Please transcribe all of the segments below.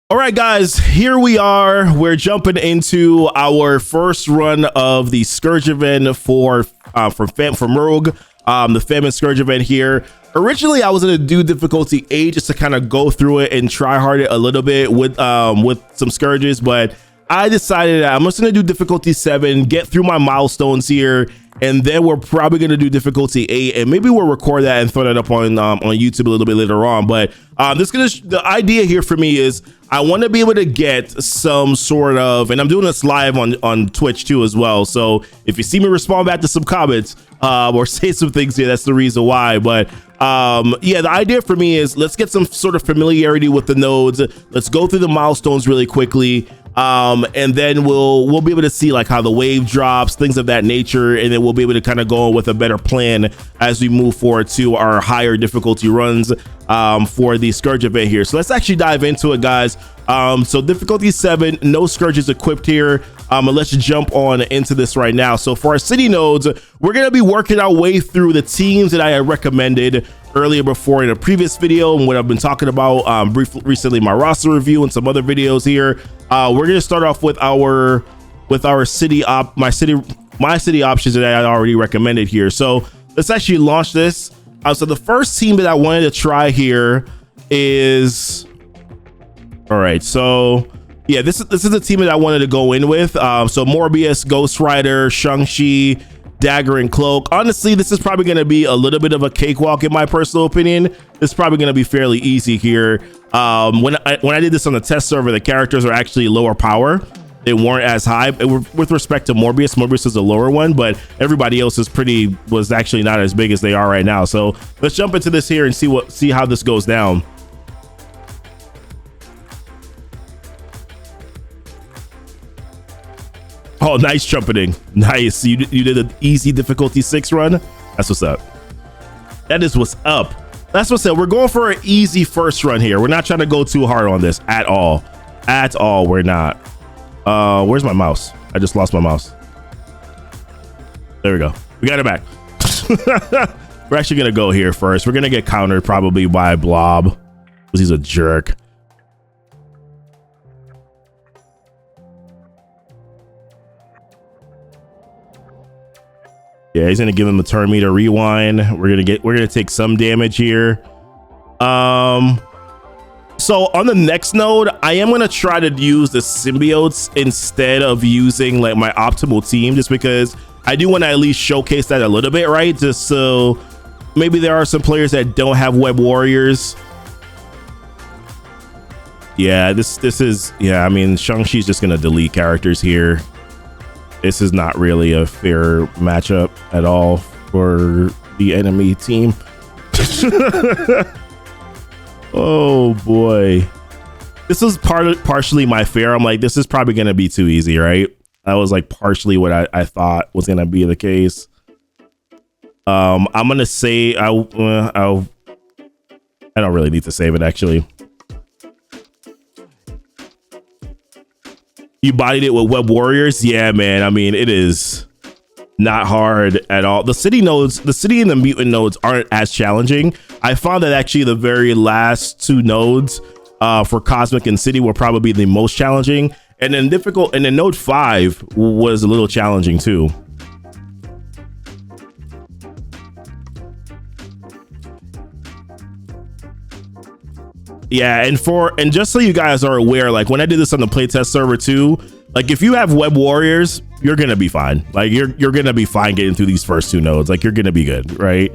All right, guys, here we are. We're jumping into our first run of the Scourge event from Rogue, the Famine Scourge event here. Originally, I was going to do difficulty 8 just to kind of go through it and try hard it a little bit with some Scourges, but I decided that I'm just going to do difficulty 7, get through my milestones here, and then we're probably going to do difficulty 8, and maybe we'll record that and throw that up on YouTube a little bit later on. But the idea here for me is I want to be able to get some sort of, and I'm doing this live on Twitch too as well. So if you see me respond back to some comments or say some things here, that's the reason why. But yeah, the idea for me is let's get some sort of familiarity with the nodes. Let's go through the milestones really quickly. And then we'll be able to see like how the wave drops, things of that nature, and then we'll be able to kind of go with a better plan as we move forward to our higher difficulty runs for the Scourge event here. So let's actually dive into it, guys. So difficulty 7, no Scourges equipped here. And let's jump on into this right now. So for our city nodes, we're gonna be working our way through the teams that I had recommended earlier before in a previous video and what I've been talking about recently, my roster review and some other videos here. We're gonna start off with our city my city options that I already recommended here. So let's actually launch this. So the first team that I wanted to try here is, all right, so yeah, this is the team that I wanted to go in with. So Morbius, Ghost Rider, Shang-Chi, Dagger and Cloak. Honestly, this is probably going to be a little bit of a cakewalk in my personal opinion. It's probably going to be fairly easy here. When I did this on the test server, the characters are actually lower power. They weren't as high with respect to Morbius. Morbius is a lower one, but everybody else was actually not as big as they are right now. So let's jump into this here and see how this goes down. Oh, nice trumpeting. Nice. You did an easy difficulty 6 run. That's what's up. That is what's up. That's what's up. We're going for an easy first run here. We're not trying to go too hard on this at all. At all, we're not. Where's my mouse? I just lost my mouse. There we go. We got it back. We're actually going to go here first. We're going to get countered probably by Blob because he's a jerk. Yeah, he's gonna give him a turn meter rewind. We're gonna take some damage here. So on the next node, I am gonna try to use the symbiotes instead of using like my optimal team, just because I do want to at least showcase that a little bit, right? Just so maybe there are some players that don't have web warriors. Yeah, this is, yeah, I mean, Shang-Chi's just gonna delete characters here. This is not really a fair matchup at all for the enemy team. Oh boy. This was partially my fear. I'm like, this is probably going to be too easy, right? That was like partially what I thought was going to be the case. I'm going to say I don't really need to save it, actually. You bodied it with web warriors. Yeah, man. I mean, it is not hard at all. The city nodes, the city and the mutant nodes aren't as challenging. I found that actually the very last 2 nodes for Cosmic and City were probably the most challenging. And then difficult. And then node 5 was a little challenging too. Yeah, and just so you guys are aware, like when I did this on the playtest server too, like if you have web warriors, you're gonna be fine. Like you're gonna be fine getting through these first 2 nodes. Like you're gonna be good, right?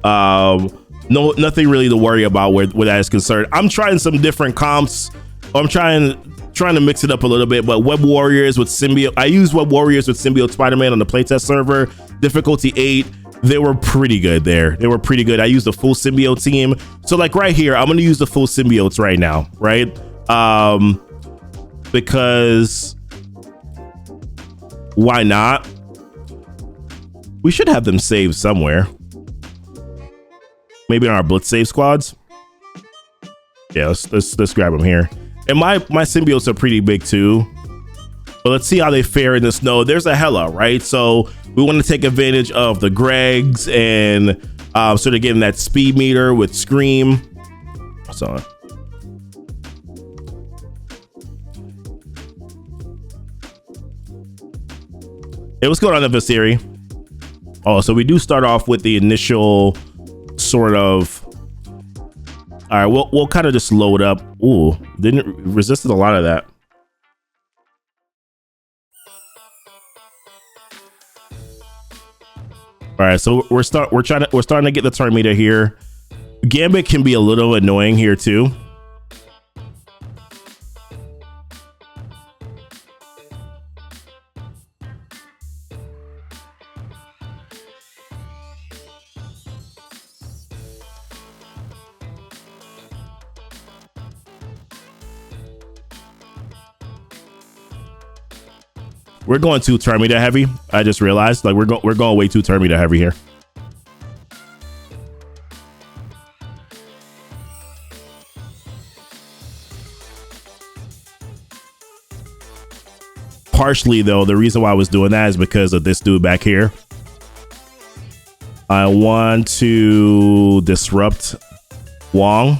No, nothing really to worry about where that is concerned. I'm trying some different comps. I'm trying to mix it up a little bit, but web warriors with symbiote. I use web warriors with symbiote Spider-Man on the playtest server. Difficulty 8. They were pretty good there. They were pretty good. I used the full symbiote team. So like right here, I'm going to use the full symbiotes right now, right? Because why not? We should have them saved somewhere. Maybe on our blitz save squads. Yeah, let's grab them here. And my symbiotes are pretty big too. But let's see how they fare in this node. There's a Hela, right? So we want to take advantage of the Gregs and sort of getting that speed meter with Scream. So Hey, what's going on, Vasiri? Oh, so we do start off with the initial sort of. All right, we'll kind of just load up. Ooh, didn't resisted a lot of that. All right, so we're starting to get the turn meter here. Gambit can be a little annoying here too. We're going too turn meter heavy. I just realized, like, we're going way too turn meter heavy here. Partially, though, the reason why I was doing that is because of this dude back here. I want to disrupt Wong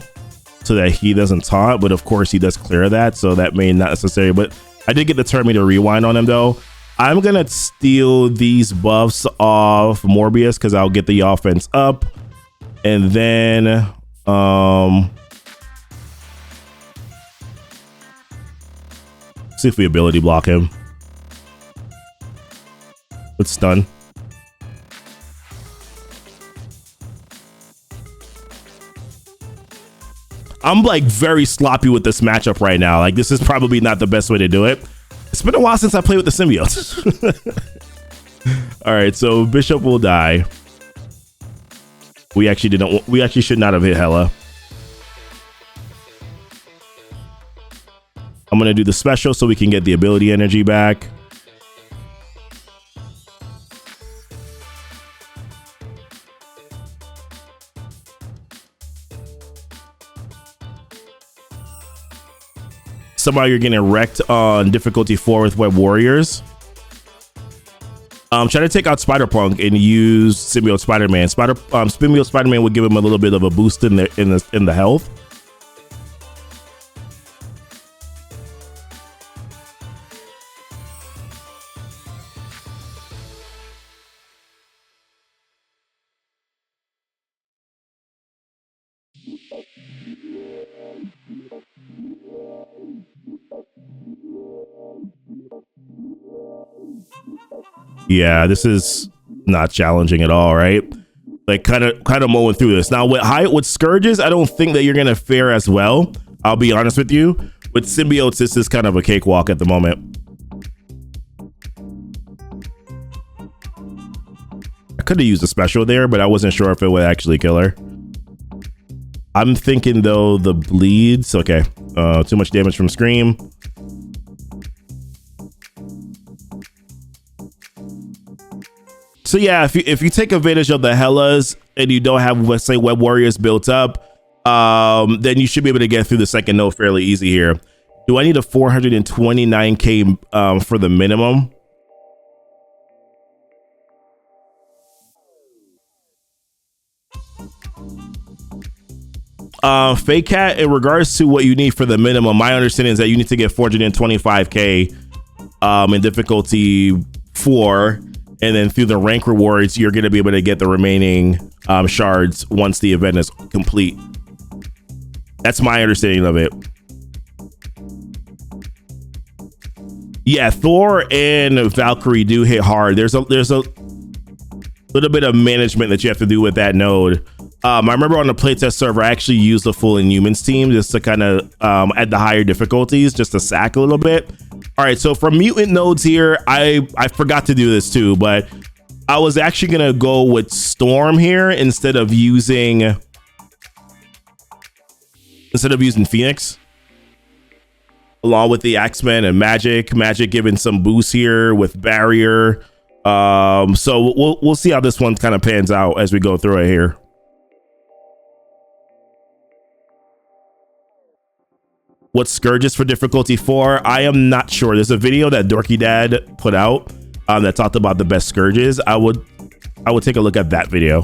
so that he doesn't taunt, but of course he does clear that, so that may not necessary. But I did get the turn meter rewind on him, though. I'm gonna steal these buffs off Morbius because I'll get the offense up, and then see if we ability block him. Let's stun. I'm like very sloppy with this matchup right now. Like, this is probably not the best way to do it. It's been a while since I played with the symbiotes. All right, so Bishop will die. We actually should not have hit Hela. I'm gonna do the special so we can get the ability energy back. Somehow you're getting wrecked on difficulty 4 with Web Warriors. Try to take out Spider-Punk and use Symbiote Spider-Man. Symbiote Spider-Man would give him a little bit of a boost in the health. Yeah, this is not challenging at all, right? Like kind of mowing through this. Now with Scourges, I don't think that you're gonna fare as well. I'll be honest with you. With symbiotes, this is kind of a cakewalk at the moment. I could have used a special there, but I wasn't sure if it would actually kill her. I'm thinking though the bleeds. Okay, too much damage from Scream. So yeah, if you take advantage of the Hellas and you don't have, let's say, Web Warriors built up, then you should be able to get through the second node fairly easy here. Do I need a 429k for the minimum? Fake Cat, in regards to what you need for the minimum, my understanding is that you need to get 425k in difficulty 4. And then through the rank rewards, you're going to be able to get the remaining shards once the event is complete. That's my understanding of it. Yeah, Thor and Valkyrie do hit hard. There's a little bit of management that you have to do with that node. I remember on the playtest server, I actually used the full Inhumans team just to kind of at the higher difficulties, just to sack a little bit. All right, so for mutant nodes here, I forgot to do this too, but I was actually gonna go with Storm here instead of using Phoenix, along with the X-Men and Magic giving some boost here with Barrier. So we'll see how this one kind of pans out as we go through it here. What Scourges for difficulty 4? I am not sure. There's a video that Dorky Dad put out that talked about the best Scourges. I would take a look at that video.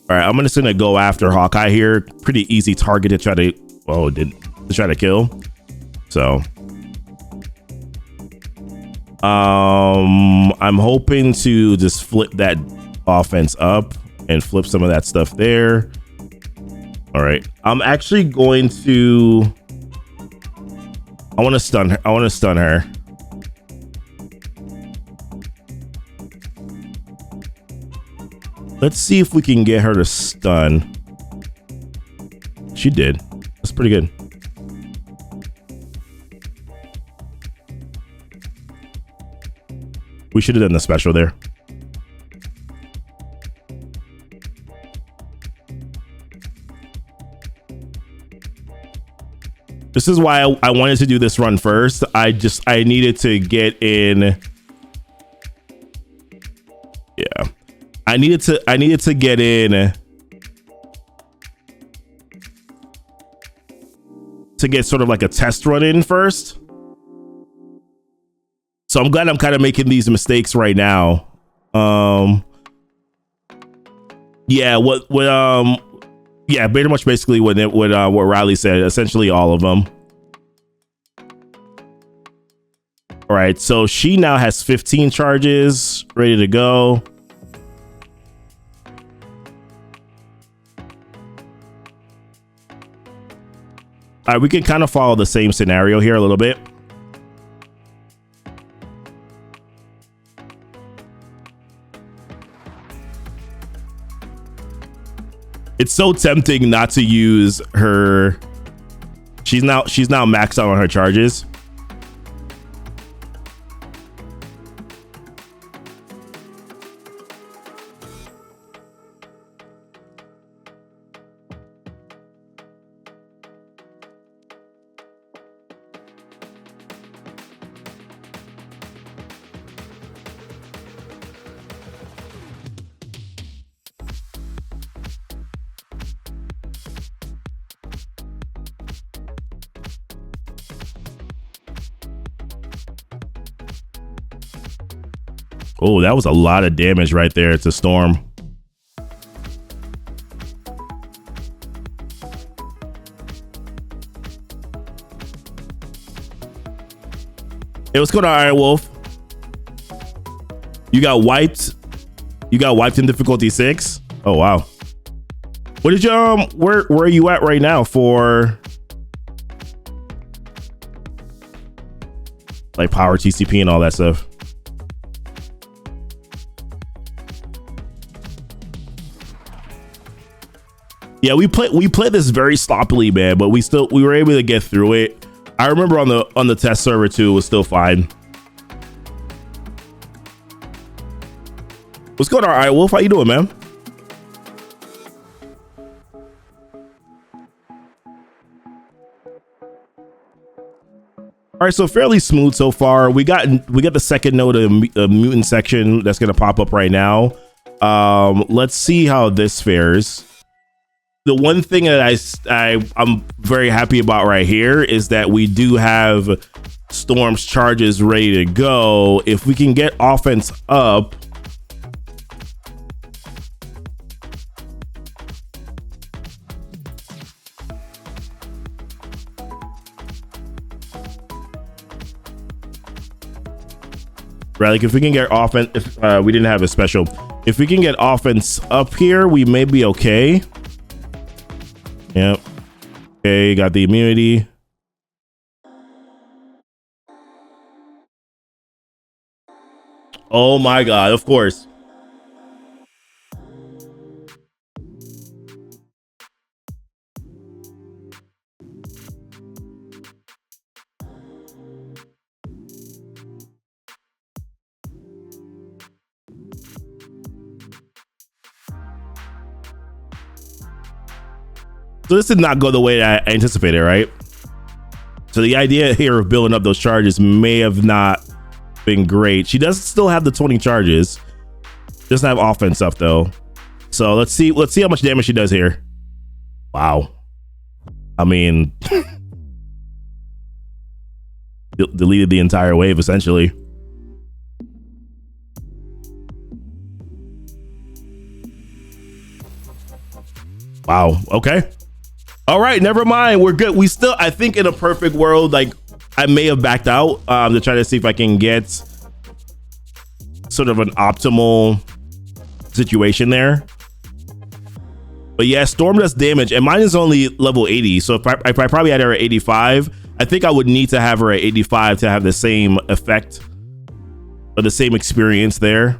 All right, I'm just gonna go after Hawkeye here. Pretty easy target to try to, to try to kill. So I'm hoping to just flip that offense up and flip some of that stuff there. All right, I'm actually going to, I want to stun her. Let's see if we can get her to stun. She did. That's pretty good. We should have done the special there. This is why I wanted to do this run first. I needed to get in. Yeah. I needed to get in to get sort of like a test run in first. So I'm glad I'm kind of making these mistakes right now. Yeah, yeah, pretty much basically what Riley said, essentially all of them. All right, so she now has 15 charges ready to go. All right, we can kind of follow the same scenario here a little bit. It's so tempting not to use her. She's now maxed out on her charges. Oh, that was a lot of damage right there to Storm. Hey, what's going on, Iron Wolf? You got wiped. You got wiped in difficulty 6. Oh wow. What did you where are you at right now for like power TCP and all that stuff? Yeah, we played this very sloppily, man, but we were able to get through it. I remember on the test server too, it was still fine. What's going on, Iron Wolf? How you doing, man? All right, so fairly smooth so far. We got the second node of mutant section that's gonna pop up right now. Let's see how this fares. The one thing that I'm very happy about right here is that we do have Storm's charges ready to go. If we can get offense up, right? Like if we can get offense, if we didn't have a special, if we can get offense up here, we may be okay. Yep. Okay, got the immunity. Oh my god, of course. So this did not go the way that I anticipated, right? So the idea here of building up those charges may have not been great. She does still have the 20 charges. Doesn't have offense up though. So let's see how much damage she does here. Wow. I mean, deleted the entire wave essentially. Wow. Okay. All right, never mind. We're good. We still, I think in a perfect world, like I may have backed out to try to see if I can get sort of an optimal situation there. But yeah, Storm does damage, and mine is only level 80. So if I probably had her at 85, I think I would need to have her at 85 to have the same effect or the same experience there.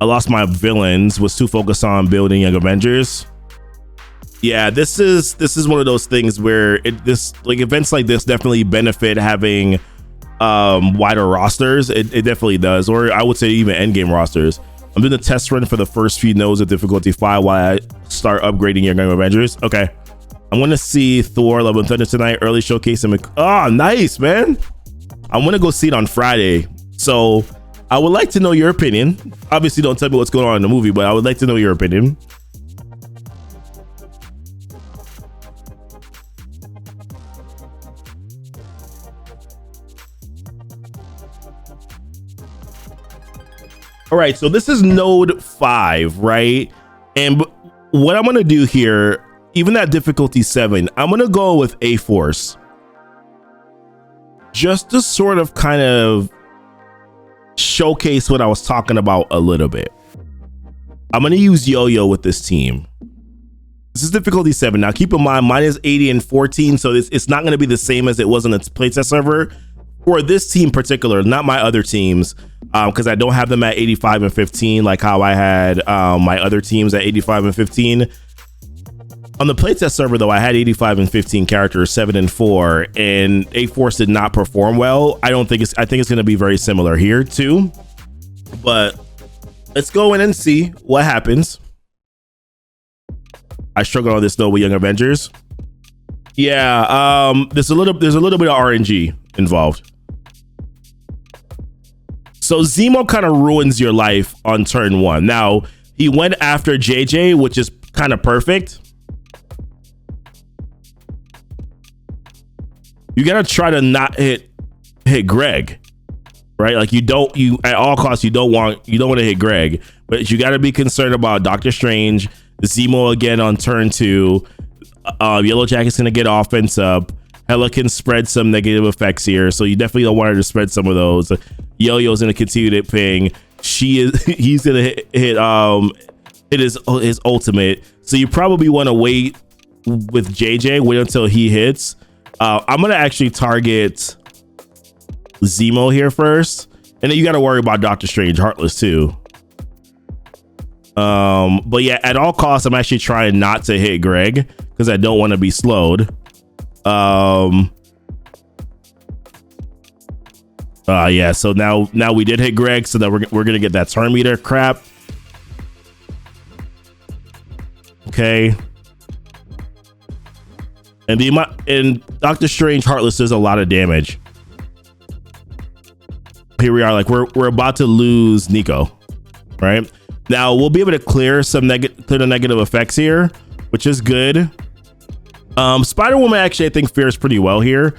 I lost my villains, was too focused on building Young Avengers. Yeah, this is one of those things where events like this definitely benefit having wider rosters. It definitely does, or I would say even endgame rosters. I'm doing a test run for the first few nodes of difficulty 5 while I start upgrading Young Avengers. Okay, I'm gonna see Thor: Love and Thunder tonight. Early showcase. Oh, nice, man. I want to go see it on Friday, so I would like to know your opinion. Obviously, don't tell me what's going on in the movie, but I would like to know your opinion. All right, so this is node 5, right? And what I'm gonna do here, even at difficulty 7, I'm gonna go with A-Force, just to sort of kind of showcase what I was talking about a little bit. I'm gonna use Yo-Yo with this team. This is difficulty 7. Now keep in mind, mine is 80 and 14, so it's not gonna be the same as it was on its playtest server. For this team in particular, not my other teams, because I don't have them at 85 and 15 like how I had my other teams at 85 and 15. On the playtest server, though, I had 85 and 15 characters, 7 and 4, and A-Force did not perform well. I think it's going to be very similar here too. But let's go in and see what happens. I struggle on this though with Young Avengers. Yeah, there's a little bit of RNG involved. So Zemo kind of ruins your life on turn 1. Now, he went after JJ, which is kind of perfect. You gotta try to not hit Greg, right? Like you at all costs you don't want to hit Greg, but you gotta be concerned about Doctor Strange, Zemo again on turn 2. Yellow Jacket's gonna get offense up. Hela can spread some negative effects here, so you definitely don't want her to spread some of those. Yo-Yo's gonna continue to ping. He's gonna hit his ultimate. So you probably want to wait with JJ. Wait until he hits. I'm gonna actually target Zemo here first, and then you got to worry about Doctor Strange, Heartless too. But yeah, at all costs, I'm actually trying not to hit Greg because I don't want to be slowed. Yeah, so now we did hit Greg, so that we're gonna get that turn meter crap. Okay. And Doctor Strange Heartless does a lot of damage. Here we are, like we're about to lose Nico, right? Now we'll be able to clear the negative effects here, which is good. Spider-Woman actually I think fares pretty well here.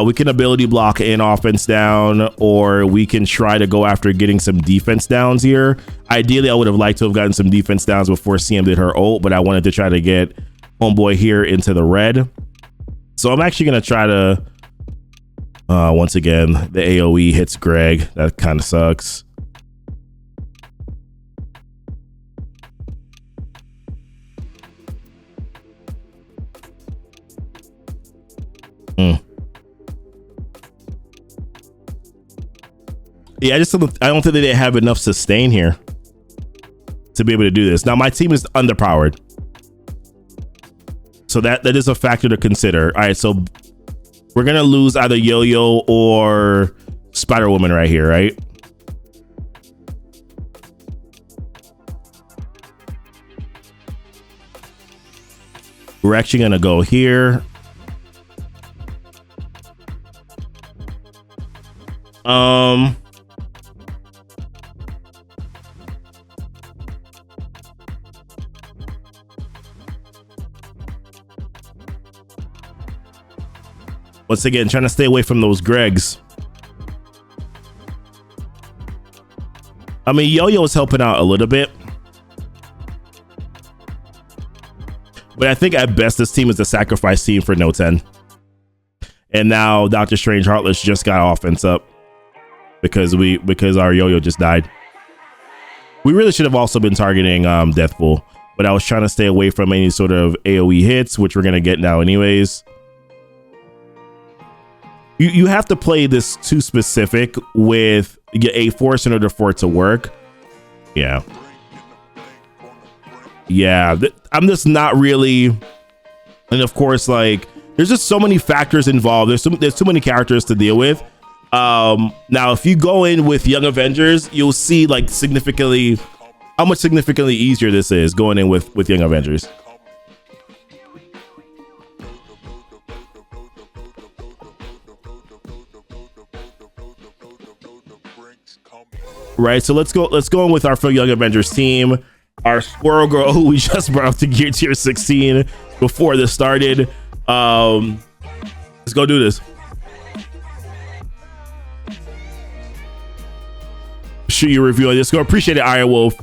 We can ability block and offense down, or we can try to go after getting some defense downs here. Ideally, I would have liked to have gotten some defense downs before CM did her ult, but I wanted to try to get homeboy here into the red. So I'm actually going to try to, once again, the AoE hits Greg. That kind of sucks. Yeah, I don't think that they have enough sustain here to be able to do this. Now my team is underpowered, so that is a factor to consider. All right, so we're gonna lose either Yo-Yo or Spider-Woman right here, right? We're actually gonna go here. Once again, trying to stay away from those Gregs. I mean, Yo-Yo is helping out a little bit, but I think at best this team is the sacrifice team for No 10. and now Doctor Strange Heartless just got offense up because our Yo-Yo just died. We really should have also been targeting Deathpool, but I was trying to stay away from any sort of AoE hits, which we're gonna get now anyways. You have to play this too specific with a force in order for it to work. Yeah. I'm just not really, and of course, like, there's just so many factors involved. There's too many characters to deal with. Now, if you go in with Young Avengers, you'll see like how much significantly easier this is going in with Young Avengers. Right, so let's go in with our Young Avengers team. Our Squirrel Girl, who we just brought up to gear tier 16 before this started. Let's go do this. Shoot your review on this. Go appreciate it, Iron Wolf.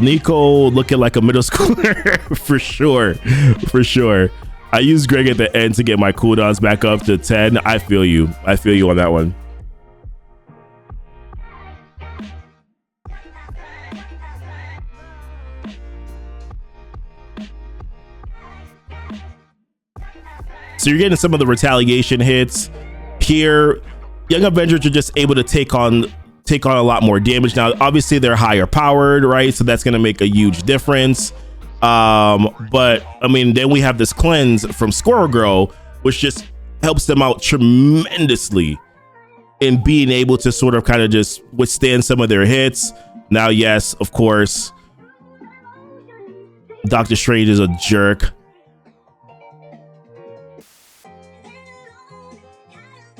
Nico looking like a middle schooler for sure. I used Greg at the end to get my cooldowns back up to 10. I feel you on that one. So you're getting some of the retaliation hits here. Young Avengers are just able to take on a lot more damage. Now, obviously they're higher powered, right? So that's going to make a huge difference. But I mean, then we have this cleanse from Squirrel Girl, which just helps them out tremendously in being able to sort of kind of just withstand some of their hits. Now, yes, of course, Doctor Strange is a jerk.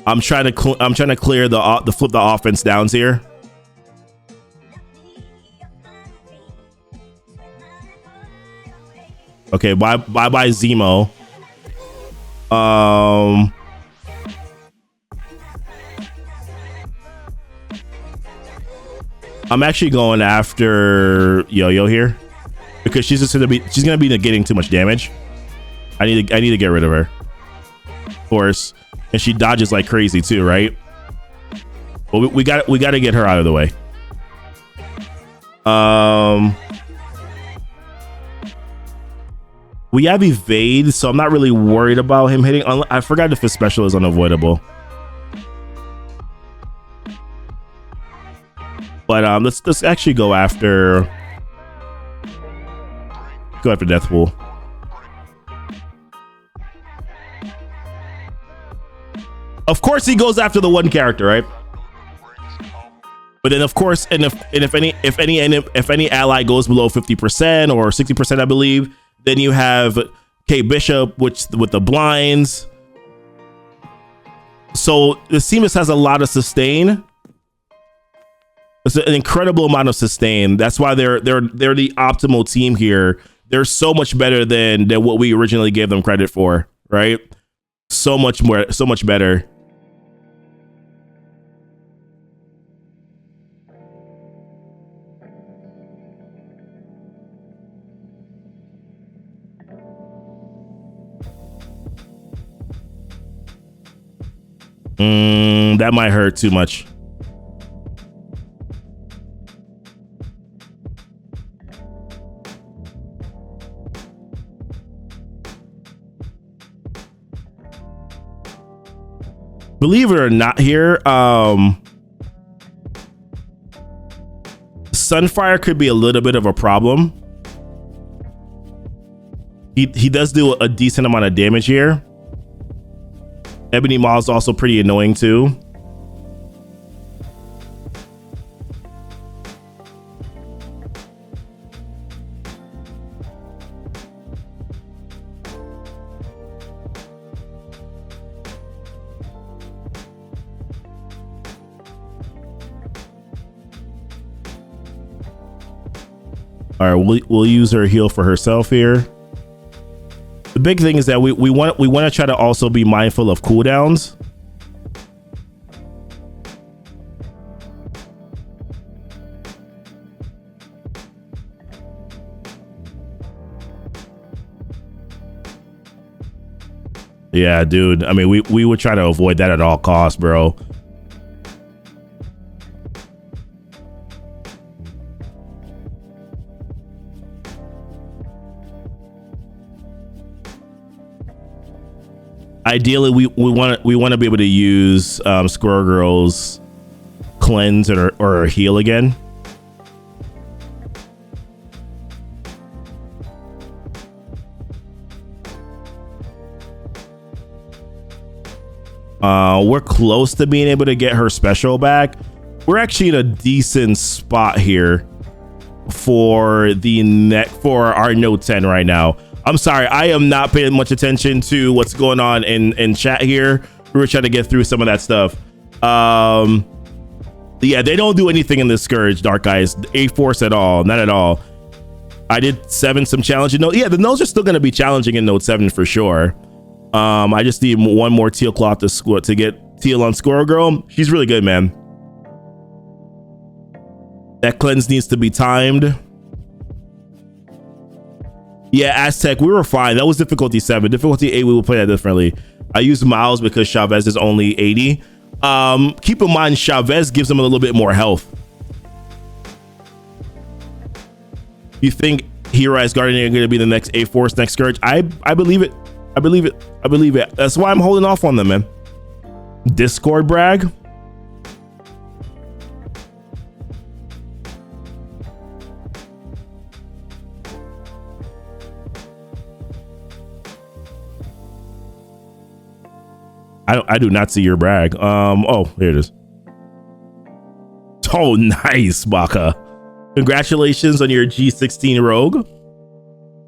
I'm trying to clear the flip the offense downs here. Okay, bye Zemo. I'm actually going after Yo-Yo here because she's gonna be getting too much damage. I need to get rid of her, of course. And she dodges like crazy too, right? Well, we got to get her out of the way. We have evade, so I'm not really worried about him hitting. I forgot if his special is unavoidable. But let's actually go after Deathpool. Of course, he goes after the one character, right? But then, of course, and if any ally goes below 50% or 60%, I believe, then you have Kate Bishop, with the blinds. So the Seamus has a lot of sustain. It's an incredible amount of sustain. That's why they're the optimal team here. They're so much better than what we originally gave them credit for, right? So much better. That might hurt too much. Believe it or not here, Sunfire could be a little bit of a problem. He does do a decent amount of damage here. Ebony Maw is also pretty annoying too. All right, we'll use her heal for herself here. The big thing is that we want to try to also be mindful of cooldowns. Yeah, dude. I mean, we would try to avoid that at all costs, bro. Ideally, we want to be able to use Squirrel Girl's cleanse or heal again. We're close to being able to get her special back. We're actually in a decent spot here for our Note 10 right now. I'm sorry, I am not paying much attention to what's going on in chat here. We were trying to get through some of that stuff. Yeah, they don't do anything in this Scourge, Dark Eyes, A-Force at all, not at all. I did 7 some challenging notes. Yeah, the notes are still going to be challenging in Note 7 for sure. I just need one more teal cloth to get teal on Squirrel Girl. She's really good, man. That cleanse needs to be timed. Yeah, Aztec, we were fine. That was difficulty 7. Difficulty 8, we will play that differently. I used Miles because Chavez is only 80. Keep in mind, Chavez gives him a little bit more health. You think Hero as Guardian are going to be the next A-Force, next Scourge? I believe it. I believe it. I believe it. That's why I'm holding off on them, man. Discord brag. I do not see your brag. Oh, here it is. Oh, nice, Baka. Congratulations on your G16 Rogue.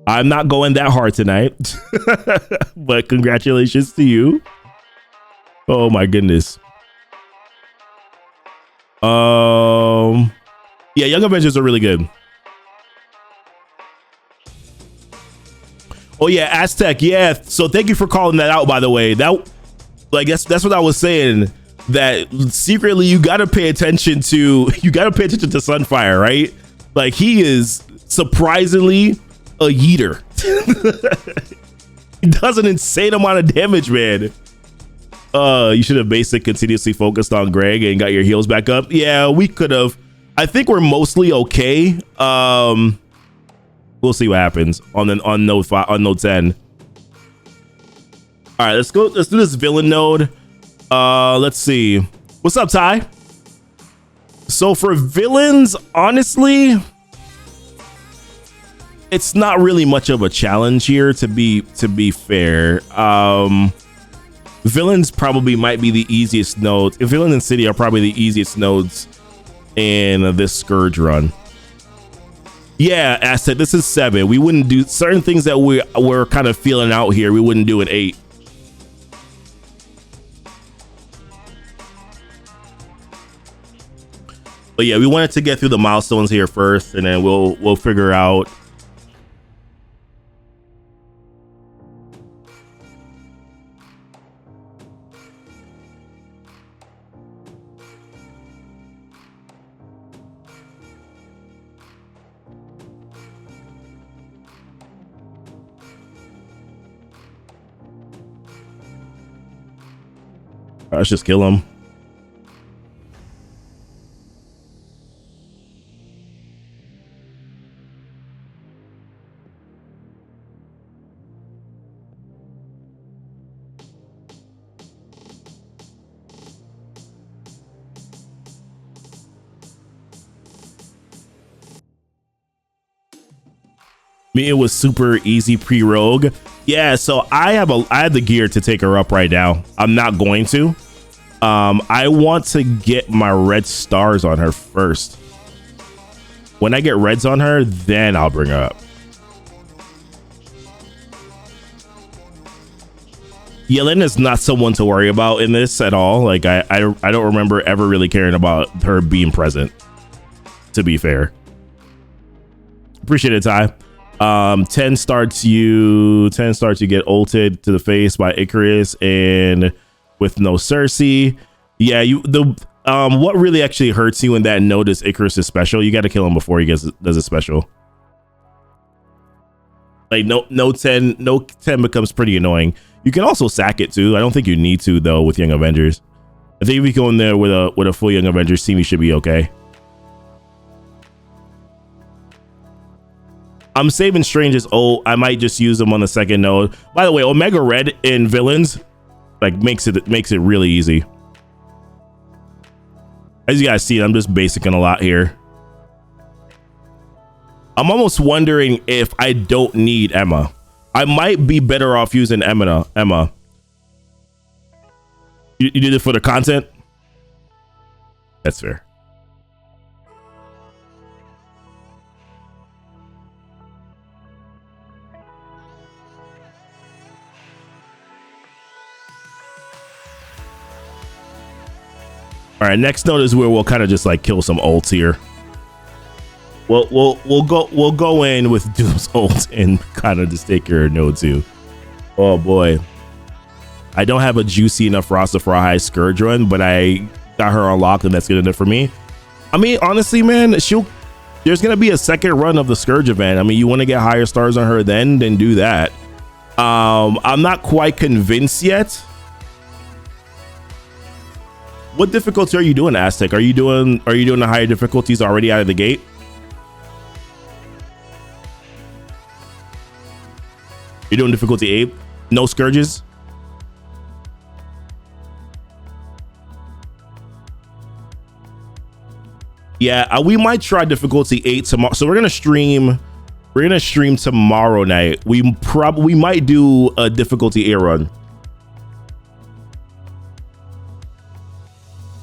I'm not going that hard tonight, but congratulations to you. Oh my goodness. Yeah, Young Avengers are really good. Oh yeah, Aztec. Yeah. So thank you for calling that out, by the way. That's what I was saying. That secretly you gotta pay attention to Sunfire, right? Like, he is surprisingly a yeeter. He does an insane amount of damage, man. You should have basic continuously focused on Greg and got your heals back up. Yeah, we could have. I think we're mostly okay. We'll see what happens on Note 5, on Note 10. All right, let's do this villain node. Let's see. What's up, Ty? So for villains, honestly, it's not really much of a challenge here, to be fair. Villains probably might be the easiest nodes. Villain and City are probably the easiest nodes in this Scourge run. Yeah, Asset, this is 7. We wouldn't do certain things that we're kind of feeling out here. We wouldn't do in 8. But yeah, we wanted to get through the milestones here first, and then we'll figure out. Let's just kill him. It was super easy pre-rogue. Yeah, so I have the gear to take her up right now. I'm not going to. I want to get my red stars on her first. When I get reds on her, then I'll bring her up. Yelena is not someone to worry about in this at all. Like I don't remember ever really caring about her being present, to be fair. Appreciate it, Ty. 10 starts you get ulted to the face by Icarus and with no Cersei. Yeah, what really actually hurts you in that node is Icarus' special. You got to kill him before he does a special. Like no 10 becomes pretty annoying. You can also sack it too. I don't think you need to though with Young Avengers. I think if you go in there with a full Young Avengers team, you should be okay. I'm saving Strange's ult. I might just use them on the second node. By the way, Omega Red in villains like makes it really easy. As you guys see, I'm just basicing a lot here. I'm almost wondering if I don't need Emma. I might be better off using Emma. You did it for the content? That's fair. All right, next node is where we'll kind of just like kill some ults here. We'll go in with Doom's ult and kind of just take your node too. Oh boy, I don't have a juicy enough roster for a high Scourge run, but I got her unlocked and that's good enough for me. I mean, honestly, man, there's gonna be a second run of the Scourge event. I mean, you want to get higher stars on her then do that. I'm not quite convinced yet. What difficulty are you doing, Aztec? Are you doing the higher difficulties already out of the gate? You're doing difficulty 8? No Scourges? Yeah, we might try difficulty 8 tomorrow. So we're gonna stream tomorrow night. We might do a difficulty 8 run.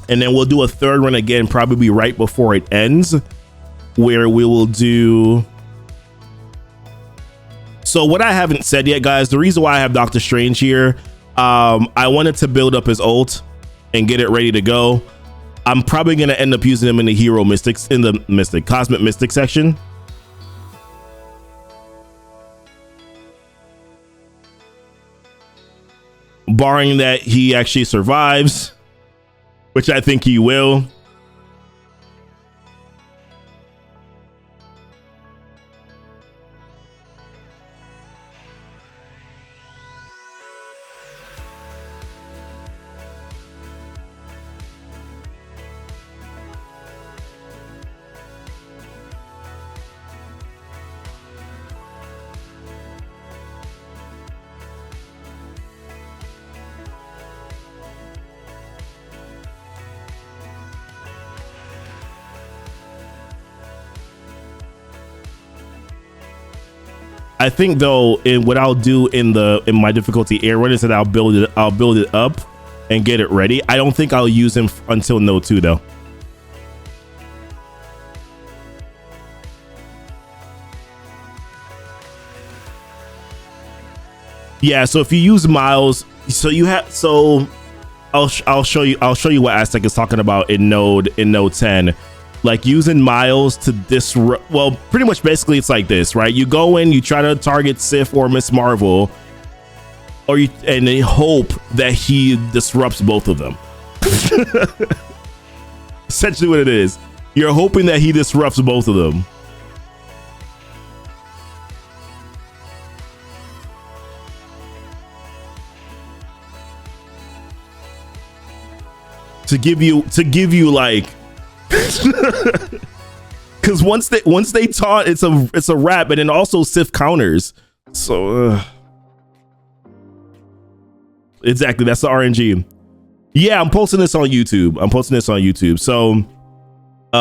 And then we'll do a third run again, probably right before it ends, where we will do. So what I haven't said yet, guys, the reason why I have Doctor Strange here, I wanted to build up his ult and get it ready to go. I'm probably going to end up using him in the hero mystics, in the cosmic mystic section. Barring that he actually survives, which I think he will. I think though, what I'll do in my difficulty air run is that I'll build it up and get it ready. I don't think I'll use him until node 2 though. Yeah, so if you use Miles, I'll show you what Aztec is talking about in node 10. Like using Miles to disrupt. Well, pretty much basically it's like this, right? You go in, you try to target Sif or Miss Marvel, and they hope that he disrupts both of them. Essentially what it is. You're hoping that he disrupts both of them. To give you like, because once they taunt, it's a wrap, and then also Sif counters. So exactly, that's the RNG. Yeah, I'm posting this on YouTube. So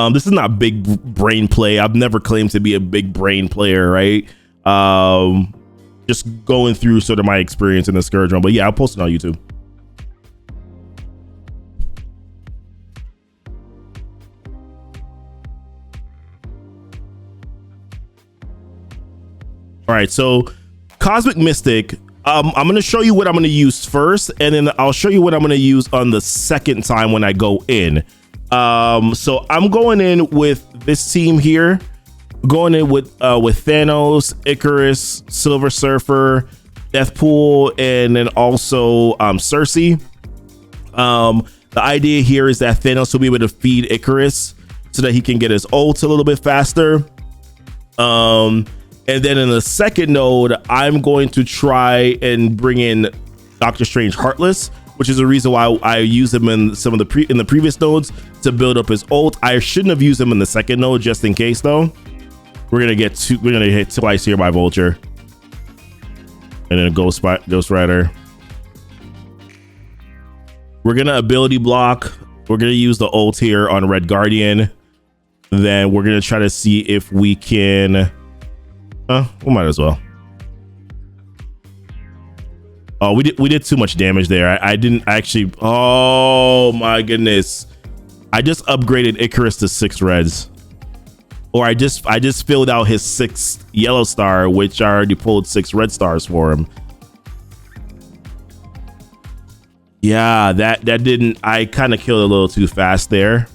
this is not big brain play. I've never claimed to be a big brain player, right? Just going through sort of my experience in the Scourge run. But yeah, I'll post it on YouTube. All right, so Cosmic Mystic, I'm going to show you what I'm going to use first, and then I'll show you what I'm going to use on the second time when I go in. So I'm going in with this team here, going in with Thanos, Icarus, Silver Surfer, Deathpool, and then also Cersei. The idea here is that Thanos will be able to feed Icarus so that he can get his ult a little bit faster. And then in the second node, I'm going to try and bring in Doctor Strange Heartless, which is the reason why I use him in some of the previous nodes to build up his ult. I shouldn't have used him in the second node just in case though. We're gonna hit twice here by Vulture. And then a Ghost Rider. We're gonna ability block. We're gonna use the ult here on Red Guardian. Then we're gonna try to see if we can. We might as well. Oh, we did too much damage there. I didn't actually. Oh my goodness! I just upgraded Icarus to 6 reds, or I just filled out his 6th yellow star, which I already pulled 6 red stars for him. Yeah, that didn't. I kind of killed a little too fast there.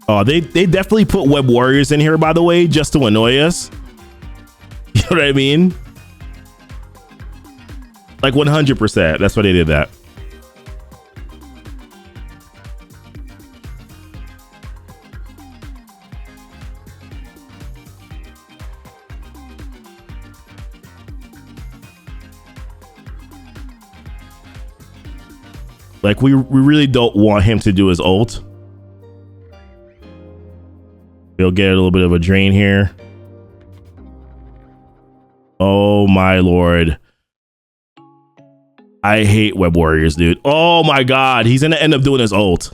Oh, they definitely put Web Warriors in here, by the way, just to annoy us. You know what I mean? Like 100%. That's why they did that. Like we really don't want him to do his ult. We'll get a little bit of a drain here. Oh my lord. I hate Web Warriors, dude. Oh my god, he's gonna end up doing his ult.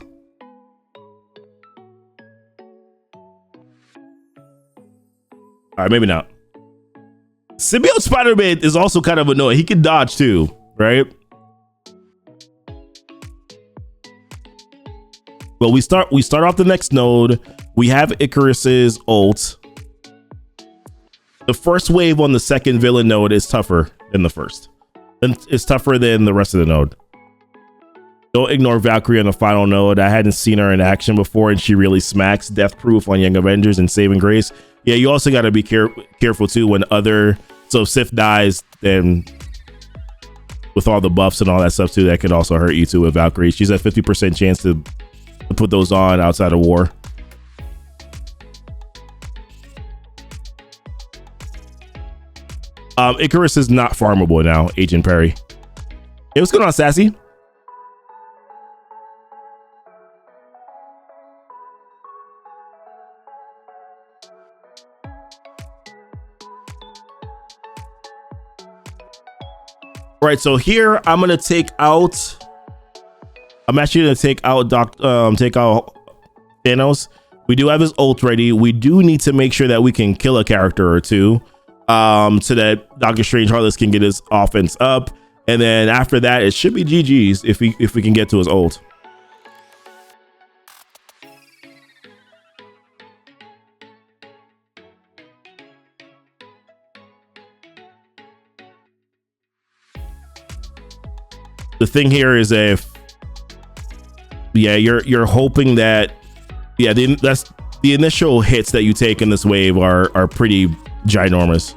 All right, maybe not. Symbiote Spider-Man is also kind of annoying. He can dodge too, right? Well, we start off the next node. We have Icarus's ult. The first wave on the second villain node is tougher than the first. And it's tougher than the rest of the node. Don't ignore Valkyrie on the final node. I hadn't seen her in action before, and she really smacks. Death Proof on Young Avengers and Saving Grace. Yeah, you also got to be careful too when so if Sif dies, then with all the buffs and all that stuff too, that could also hurt you too with Valkyrie. She's at 50% chance to put those on outside of war. Icarus is not farmable now, Agent Perry. Hey, what's going on, Sassy? All right, so here I'm actually gonna take out Thanos. We do have his ult ready. We do need to make sure that we can kill a character or two, so that Doctor Strange Heartless can get his offense up, and then after that it should be GG's if we can get to his ult. The thing here is you're hoping that the initial hits that you take in this wave are pretty ginormous.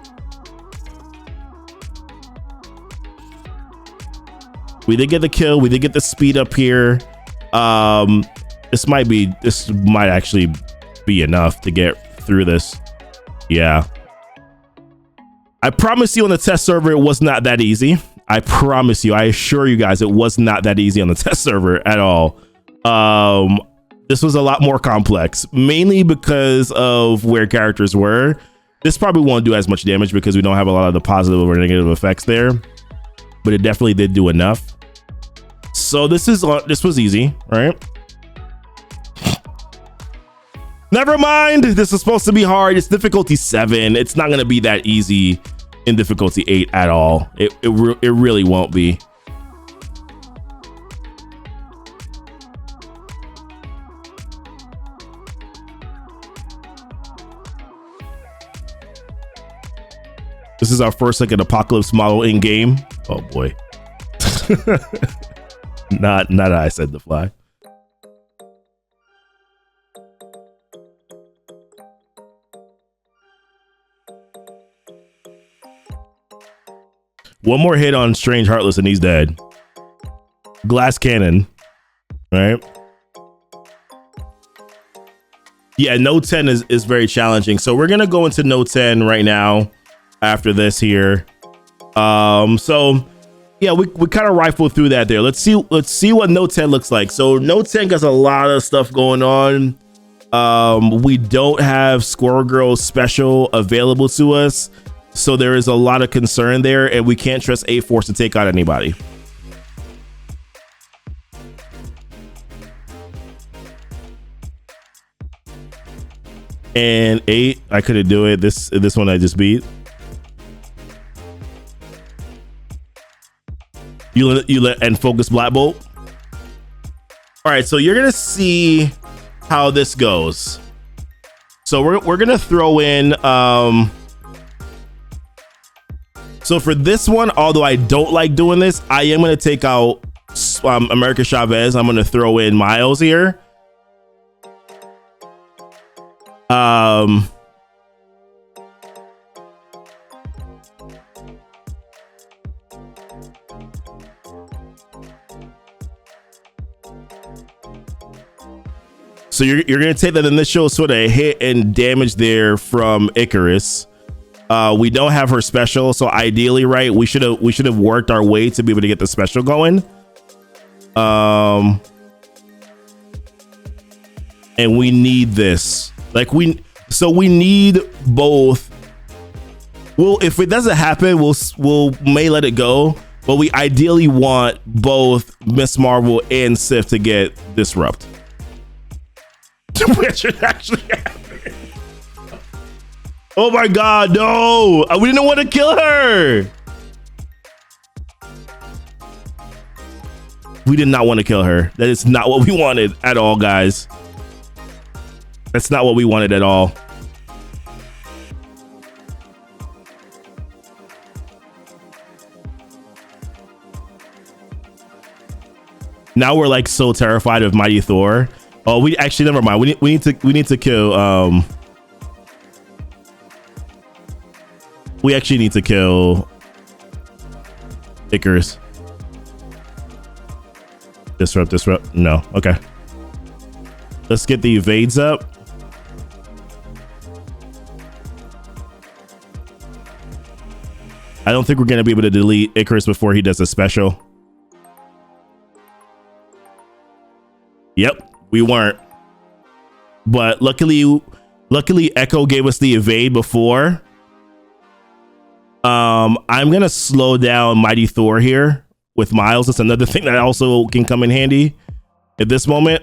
We did get the kill. We did get the speed up here. This might actually be enough to get through this. Yeah. I promise you on the test server, it was not that easy. I promise you, I assure you guys, it was not that easy on the test server at all. This was a lot more complex, mainly because of where characters were. This probably won't do as much damage because we don't have a lot of the positive or negative effects there, but it definitely did do enough. So this was easy, right? Never mind. This is supposed to be hard. It's difficulty 7. It's not going to be that easy in difficulty 8 at all. It really won't be. This is our first like an apocalypse model in game. Oh boy. not I said the fly. One more hit on Strange Heartless and he's dead. Glass cannon. Right? Yeah, Node 10 is very challenging. So we're gonna go into Node 10 right now after this here. So yeah, we kind of rifled through that there. Let's see what Node 10 looks like. So Node 10 has a lot of stuff going on. We don't have Squirrel Girl special available to us, so there is a lot of concern there, and we can't trust A-Force to take out anybody. And 8, I couldn't do it. This one I just beat. You let and focus Black Bolt. All right, so you're gonna see how this goes. So we're gonna throw in. So for this one, although I don't like doing this, I am gonna take out America Chavez. I'm gonna throw in Miles here. So you're gonna take that initial sort of hit and damage there from Icarus. We don't have her special, so ideally, right, we should have worked our way to be able to get the special going. And we need this. Like we need both. Well, if it doesn't happen, we'll may let it go. But we ideally want both Miss Marvel and Sif to get disrupt. Which should actually happen. Oh my God, no! We didn't want to kill her. We did not want to kill her. That is not what we wanted at all, guys. That's not what we wanted at all. Now we're like so terrified of Mighty Thor. Oh, we actually never mind. We need to kill. We actually need to kill Icarus. Disrupt. No. Okay. Let's get the evades up. I don't think we're gonna be able to delete Icarus before he does a special. Yep. We weren't, but luckily Echo gave us the evade before. I'm gonna slow down Mighty Thor here with Miles. That's another thing that also can come in handy at this moment.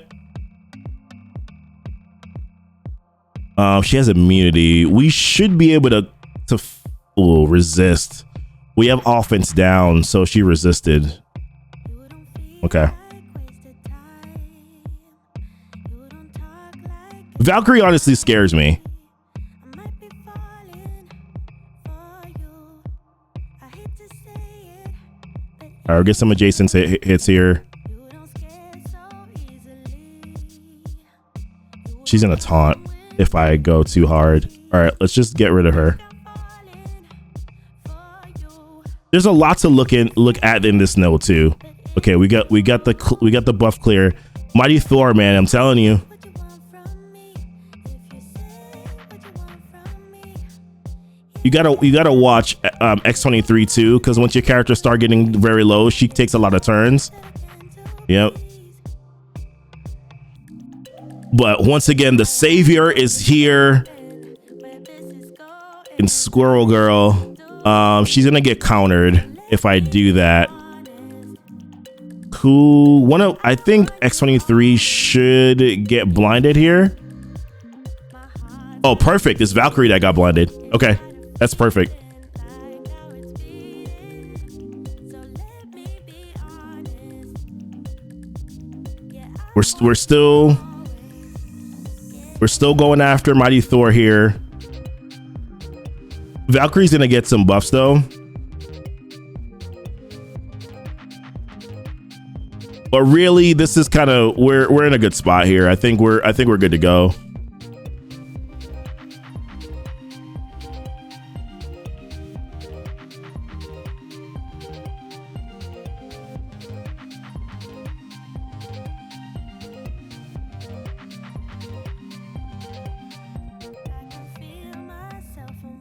She has immunity. We should be able to resist. We have offense down, so she resisted. Okay. Valkyrie honestly scares me. All right, we'll get some adjacent hits here. She's gonna taunt if I go too hard. All right, let's just get rid of her. There's a lot to look at in this node too. Okay, we got the buff clear. Mighty Thor, man, I'm telling you. You gotta watch X23 too, because once your characters start getting very low, she takes a lot of turns. Yep. But once again, the savior is here in Squirrel Girl. She's gonna get countered if I do that. Cool. I think X23 should get blinded here. Oh, perfect. It's Valkyrie that got blinded. Okay. That's perfect. We're still going after Mighty Thor here. Valkyrie's gonna get some buffs though. But really, this is kind of we're in a good spot here. I think we're good to go.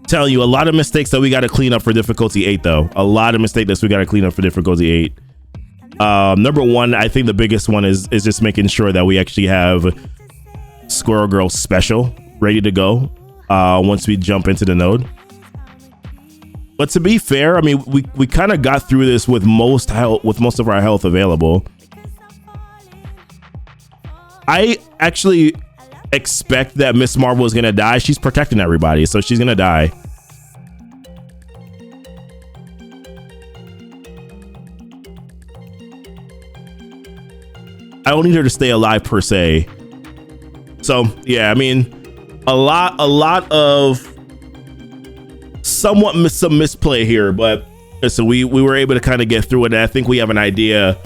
Telling you, a lot of mistakes that we got to clean up for difficulty 8, though. A lot of mistakes that we got to clean up for difficulty 8. Number one, I think the biggest one is just making sure that we actually have Squirrel Girl Special ready to go once we jump into the node. But to be fair, I mean, we kind of got through this with most of our health available. I actually expect that Miss Marvel is gonna die. She's protecting everybody, so she's gonna die. I don't need her to stay alive per se. So yeah, I mean, a lot of somewhat some misplay here, but so we were able to kind of get through it. And I think we have an idea.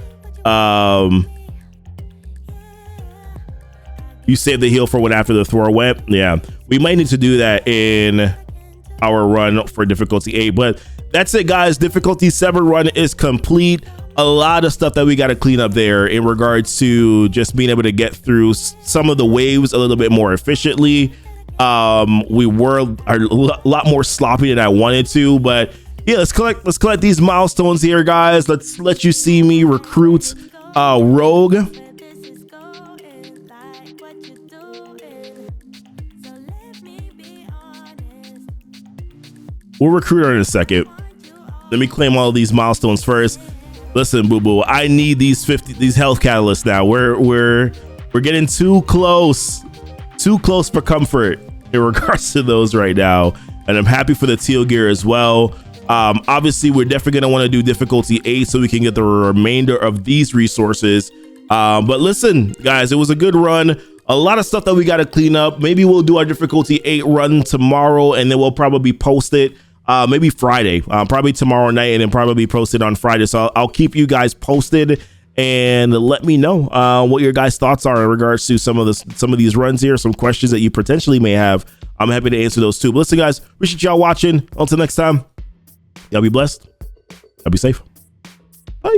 You saved the heal for when after the throw went. Yeah, we might need to do that in our run for difficulty 8, but that's it, guys. Difficulty 7 run is complete. A lot of stuff that we got to clean up there in regards to just being able to get through some of the waves a little bit more efficiently. We were a lot more sloppy than I wanted to, but yeah, let's collect these milestones here, guys. Let's let you see me recruit Rogue. We'll recruit her in a second. Let me claim all of these milestones first. Listen, boo boo, I need these health catalysts now. We're getting too close for comfort in regards to those right now, and I'm happy for the teal gear as well. Obviously, we're definitely gonna want to do difficulty 8 so we can get the remainder of these resources. But listen, guys, it was a good run. A lot of stuff that we got to clean up. Maybe we'll do our difficulty 8 run tomorrow, and then we'll probably post it. Maybe Friday, probably tomorrow night, and then probably post it on Friday. So I'll keep you guys posted, and let me know what your guys' thoughts are in regards to some of these runs here, some questions that you potentially may have. I'm happy to answer those too. But listen, guys, appreciate y'all watching. Until next time, y'all be blessed. Y'all be safe. Bye.